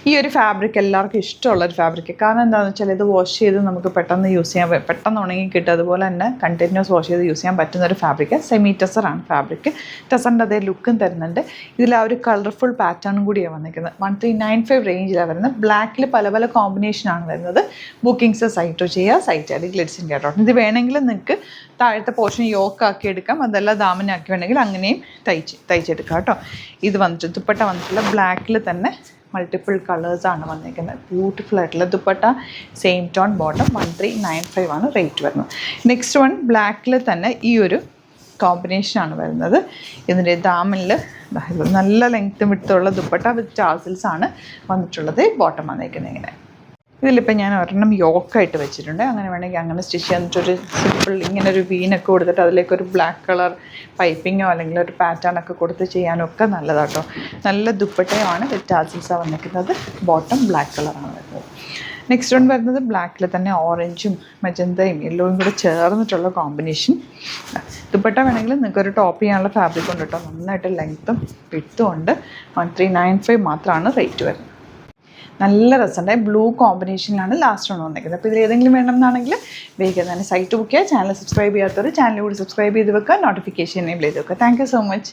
ഈ ഒരു ഫാബ്രിക് എല്ലാവർക്കും ഇഷ്ടമുള്ളൊരു ഫാബ്രിക്. കാരണം എന്താണെന്ന് വെച്ചാൽ ഇത് വാഷ് ചെയ്ത് നമുക്ക് പെട്ടെന്ന് യൂസ് ചെയ്യാൻ, പെട്ടെന്ന് ഉണങ്ങി കിട്ടും. അതുപോലെ തന്നെ കണ്ടിന്യൂസ് വാഷ് ചെയ്ത് യൂസ് ചെയ്യാൻ പറ്റുന്ന ഒരു ഫാബ്രിക്. സെമി ടെസറാണ് ഫാബ്രിക്. ടെസറിൻ്റെ അതേ ലുക്കും തരുന്നുണ്ട്. ഇതിൽ ആ ഒരു കളർഫുൾ പാറ്റേണും കൂടിയാണ് വന്നിരിക്കുന്നത്. 1395 റേഞ്ചിലാണ് വരുന്നത്. ബ്ലാക്കിൽ പല പല കോമ്പിനേഷനാണ് വരുന്നത്. ബുക്കിംഗ്സ് സൈറ്റ് ചെയ്യുക. സൈറ്റ് ആയിട്ട് ഗ്ലിറ്റ്സ് ഇന്ത്യ ഡോട്ട്. ഇത് വേണമെങ്കിൽ നിങ്ങൾക്ക് താഴത്തെ പോർഷൻ യോക്കാക്കി എടുക്കാം. അതല്ല ദാമനാക്കി വേണമെങ്കിൽ അങ്ങനെയും തയ്ച്ചെടുക്കാം കേട്ടോ. ഇത് വന്നിട്ട് ദുപ്പട്ട വന്നിട്ടുള്ള ബ്ലാക്കിൽ തന്നെ മൾട്ടിപ്പിൾ കളേഴ്സാണ് വന്നിരിക്കുന്നത്. ബ്യൂട്ടിഫുൾ ആയിട്ടുള്ള ദുപ്പട്ട, സെയിം ടോൺ ബോട്ടം. 1395 ആണ് റേറ്റ് വരുന്നത്. നെക്സ്റ്റ് വൺ ബ്ലാക്കിൽ തന്നെ ഈ ഒരു കോമ്പിനേഷനാണ് വരുന്നത്. ഇതിൻ്റെ ദാമനിൽ നല്ല ലെങ്ത്തും വിട്ടുള്ള ദുപ്പട്ട വിത്ത് ടാസിൽസാണ് വന്നിട്ടുള്ളത്. ബോട്ടം വന്നിരിക്കുന്നത് ഇങ്ങനെ. ഇതിലിപ്പോൾ ഞാൻ ഒരെണ്ണം യോക്കായിട്ട് വെച്ചിട്ടുണ്ട്. അങ്ങനെ വേണമെങ്കിൽ അങ്ങനെ സ്റ്റിച്ച് ചെയ്തിട്ടൊരു സിമ്പിൾ ഇങ്ങനെ ഒരു വീനൊക്കെ കൊടുത്തിട്ട് അതിലേക്കൊരു ബ്ലാക്ക് കളർ പൈപ്പിങ്ങോ അല്ലെങ്കിൽ ഒരു പാറ്റേണൊക്കെ കൊടുത്ത് ചെയ്യാനൊക്കെ നല്ലതാട്ടോ. നല്ല ദുപ്പട്ടയുമാണ് വിത്ത് ടാസിൽസാണ് വന്നിരിക്കുന്നത്. ബോട്ടം ബ്ലാക്ക് കളറാണ് വരുന്നത്. നെക്സ്റ്റ് വൺ വരുന്നത് ബ്ലാക്കിൽ തന്നെ ഓറഞ്ചും മജന്തയും യെല്ലോയും കൂടെ ചേർന്നിട്ടുള്ള കോമ്പിനേഷൻ. ദുപ്പട്ട വേണമെങ്കിൽ നിങ്ങൾക്കൊരു ടോപ്പ് ചെയ്യാനുള്ള ഫാബ്രിക് ഉണ്ട് കേട്ടോ. നന്നായിട്ട് ലെങ്ത്തും വിട്ടും ഉണ്ട്. 1395 മാത്രമാണ് റേറ്റ് വരുന്നത്. നല്ല രസമുണ്ട്. ബ്ലൂ കോമ്പിനേഷനിലാണ് ലാസ്റ്റ് വൺ വന്നിരിക്കുന്നത്. അപ്പോൾ ഇതിൽ ഏതെങ്കിലും വേണമെന്നാണെങ്കിൽ വേഗം തന്നെ സൈറ്റ് ബുക്ക് ചെയ്യുക. ചാനൽ സബ്സ്ക്രൈബ് ചെയ്യാത്തവർ ചാനൽ കൂടി സബ്സ്ക്രൈബ് ചെയ്ത് വെക്കുക. നോട്ടിഫിക്കേഷൻ എനേബിൾ ചെയ്ത് വെക്കുക. Thank you so much.